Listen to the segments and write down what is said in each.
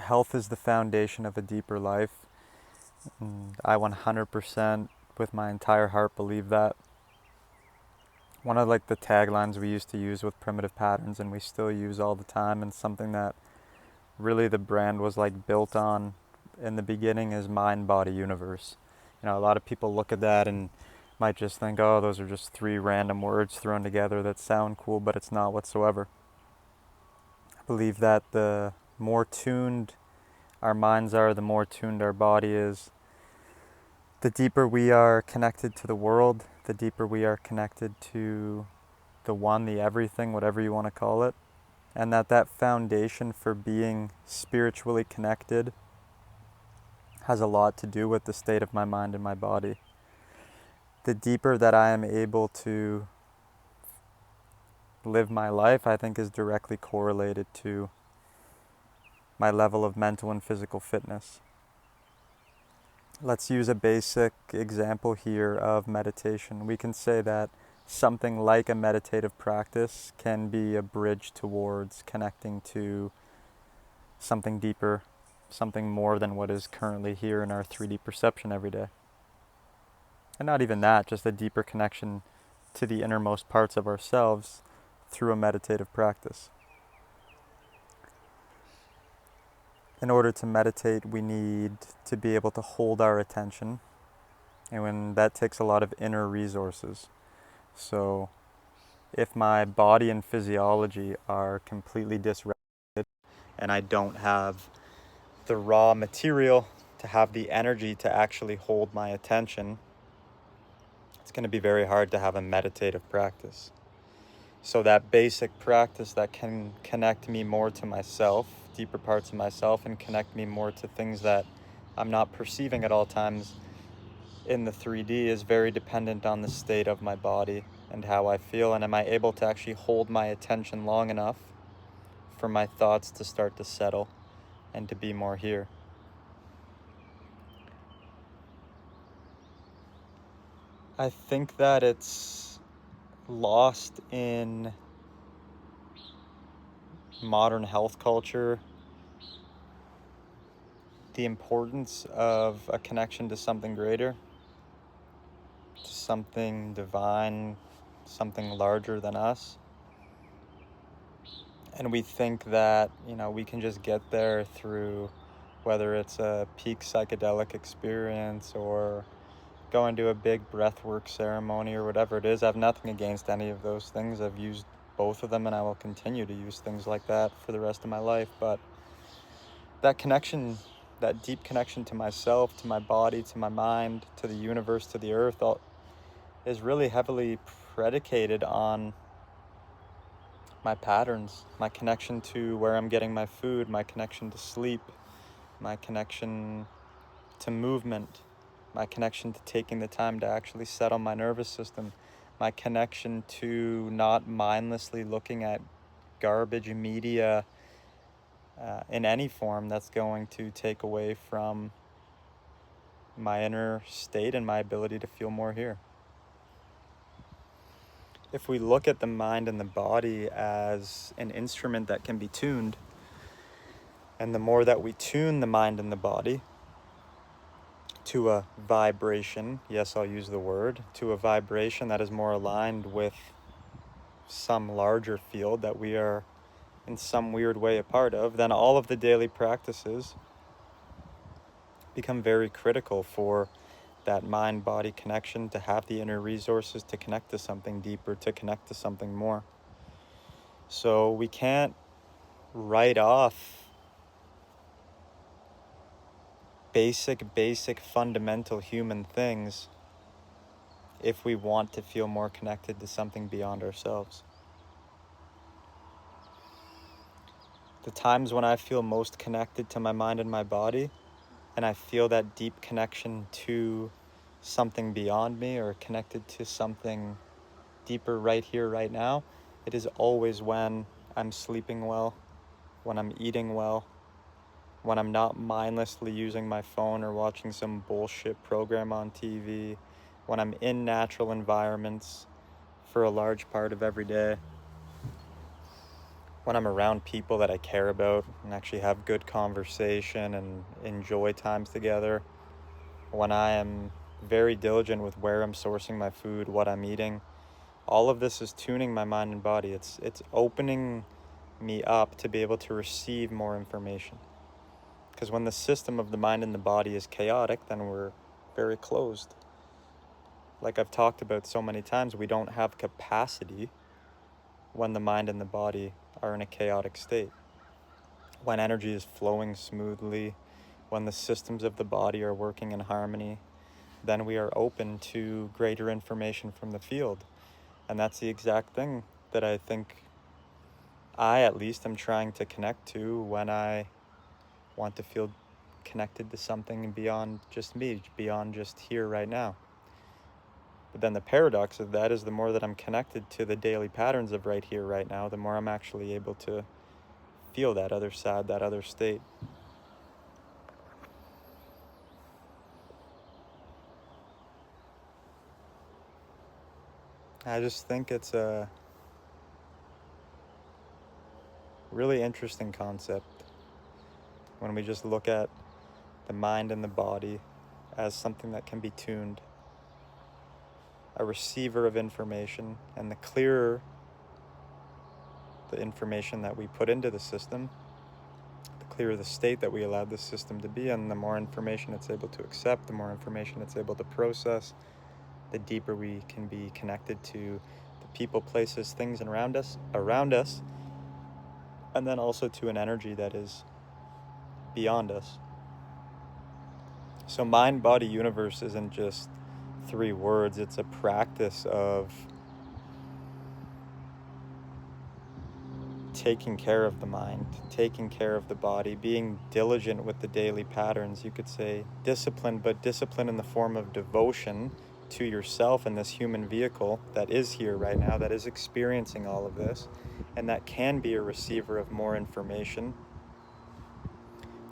health is the foundation of a deeper life. And I 100% with my entire heart believe that. One of the taglines we used to use with Primitive Patterns, and we still use all the time, and something that really the brand was built on in the beginning, is Mind.Body.Universe. A lot of people look at that and might just think, oh, those are just three random words thrown together that sound cool, but it's not whatsoever. I believe that the more tuned our minds are, the more tuned our body is, the deeper we are connected to the world, the deeper we are connected to the one, the everything, whatever you want to call it, and that foundation for being spiritually connected has a lot to do with the state of my mind and my body. The deeper that I am able to live my life, I think, is directly correlated to my level of mental and physical fitness. Let's use a basic example here of meditation. We can say that something like a meditative practice can be a bridge towards connecting to something deeper, something more than what is currently here in our 3D perception every day. And not even that, just a deeper connection to the innermost parts of ourselves through a meditative practice. In order to meditate, we need to be able to hold our attention, and when that takes a lot of inner resources. So if my body and physiology are completely dysregulated and I don't have the raw material to have the energy to actually hold my attention, it's going to be very hard to have a meditative practice. So that basic practice that can connect me more to myself, deeper parts of myself, and connect me more to things that I'm not perceiving at all times in the 3D, is very dependent on the state of my body and how I feel, and am I able to actually hold my attention long enough for my thoughts to start to settle and to be more here. I think that it's lost in modern health culture the importance of a connection to something greater, to something divine, something larger than us. And we think that, we can just get there through, whether it's a peak psychedelic experience or going to a big breathwork ceremony or whatever it is. I have nothing against any of those things. I've used both of them, and I will continue to use things like that for the rest of my life. But that connection, that deep connection to myself, to my body, to my mind, to the universe, to the earth, is really heavily predicated on my patterns, my connection to where I'm getting my food, my connection to sleep, my connection to movement, my connection to taking the time to actually settle my nervous system, my connection to not mindlessly looking at garbage media in any form that's going to take away from my inner state and my ability to feel more here. If we look at the mind and the body as an instrument that can be tuned, and the more that we tune the mind and the body to a vibration, yes, I'll use the word, to a vibration that is more aligned with some larger field that we are in some weird way a part of, then all of the daily practices become very critical for that mind-body connection, to have the inner resources to connect to something deeper, to connect to something more. So we can't write off basic fundamental human things if we want to feel more connected to something beyond ourselves. The times when I feel most connected to my mind and my body, and I feel that deep connection to something beyond me, or connected to something deeper right here, right now, it is always when I'm sleeping well, when I'm eating well, when I'm not mindlessly using my phone or watching some bullshit program on TV, when I'm in natural environments for a large part of every day. when I'm around people that I care about and actually have good conversation and enjoy times together, when I am very diligent with where I'm sourcing my food, what I'm eating, all of this is tuning my mind and body. It's opening me up to be able to receive more information. Because when the system of the mind and the body is chaotic, then we're very closed. Like I've talked about so many times, we don't have capacity when the mind and the body are in a chaotic state. When energy is flowing smoothly, when the systems of the body are working in harmony, then we are open to greater information from the field. And that's the exact thing that I think I, at least, am trying to connect to when I want to feel connected to something beyond just me, beyond just here right now. But then the paradox of that is the more that I'm connected to the daily patterns of right here, right now, the more I'm actually able to feel that other side, that other state. I just think it's a really interesting concept when we just look at the mind and the body as something that can be tuned, a receiver of information, and the clearer the information that we put into the system, the clearer the state that we allowed the system to be in, the more information it's able to accept, the more information it's able to process, the deeper we can be connected to the people, places, things around us, and then also to an energy that is beyond us. So Mind.Body.Universe isn't just 3 words, it's a practice of taking care of the mind, taking care of the body, being diligent with the daily patterns. You could say discipline, but discipline in the form of devotion to yourself and this human vehicle that is here right now, that is experiencing all of this, and that can be a receiver of more information.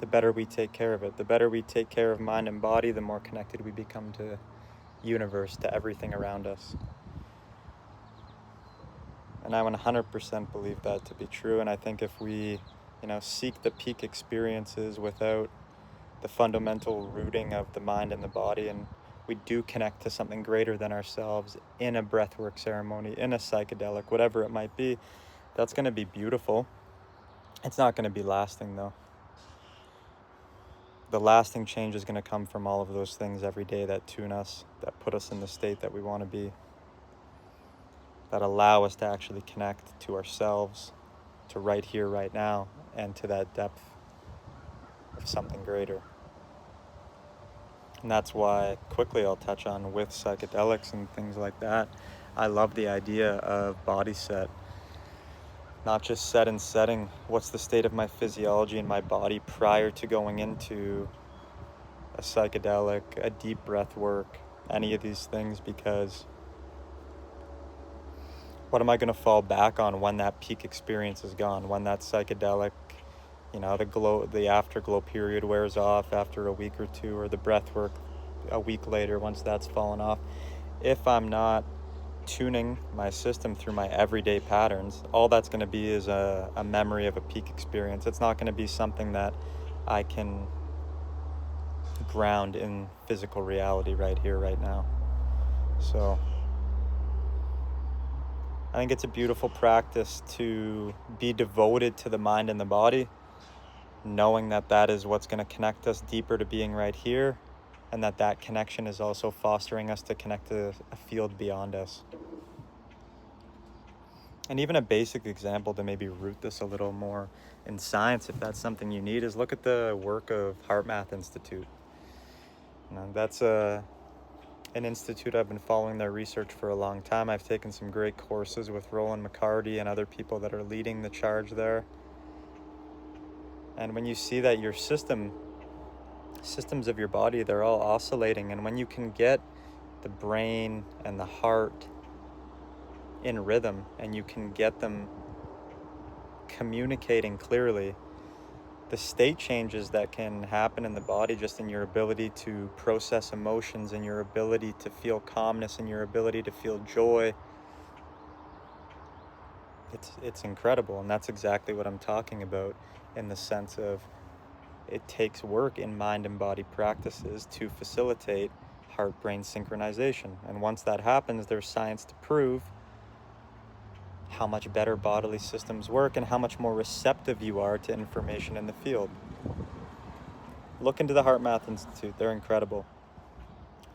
The better we take care of it, the better we take care of mind and body, the more connected we become to universe, to everything around us. And I 100% believe that to be true. And I think if we, seek the peak experiences without the fundamental rooting of the mind and the body, and we do connect to something greater than ourselves in a breathwork ceremony, in a psychedelic, whatever it might be, that's going to be beautiful. It's not going to be lasting, though. The lasting change is going to come from all of those things every day that tune us, that put us in the state that we want to be, that allow us to actually connect to ourselves, to right here, right now, and to that depth of something greater. And that's why, quickly I'll touch on with psychedelics and things like that, I love the idea of body set. Not just set and setting, what's the state of my physiology and my body prior to going into a psychedelic, a deep breath work, any of these things, because what am I going to fall back on when that peak experience is gone, when that psychedelic, the afterglow period wears off after a week or two, or the breath work a week later once that's fallen off? If I'm not tuning my system through my everyday patterns, all that's going to be is a memory of a peak experience. It's not going to be something that I can ground in physical reality right here, right now. So I think it's a beautiful practice to be devoted to the mind and the body, knowing that that is what's going to connect us deeper to being right here, and that connection is also fostering us to connect to a field beyond us. And even a basic example to maybe root this a little more in science, if that's something you need, is look at the work of HeartMath Institute. That's an institute I've been following their research for a long time. I've taken some great courses with Roland McCarty and other people that are leading the charge there. And when you see that your systems of your body, they're all oscillating, and when you can get the brain and the heart in rhythm, and you can get them communicating clearly, the state changes that can happen in the body, just in your ability to process emotions, and your ability to feel calmness, and your ability to feel joy, it's incredible. And that's exactly what I'm talking about, in the sense of it takes work in mind and body practices to facilitate heart-brain synchronization. And once that happens, there's science to prove how much better bodily systems work and how much more receptive you are to information in the field. Look into the HeartMath Institute. They're incredible.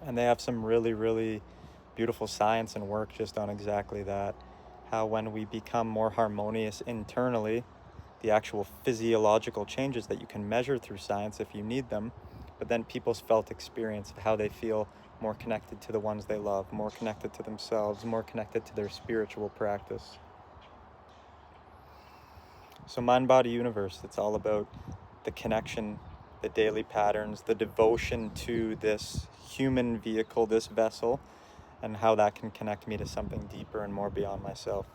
And they have some really, really beautiful science and work just on exactly that. How when we become more harmonious internally, the actual physiological changes that you can measure through science if you need them, but then people's felt experience of how they feel more connected to the ones they love, more connected to themselves, more connected to their spiritual practice. So Mind.Body.Universe, it's all about the connection, the daily patterns, the devotion to this human vehicle, this vessel, and how that can connect me to something deeper and more beyond myself.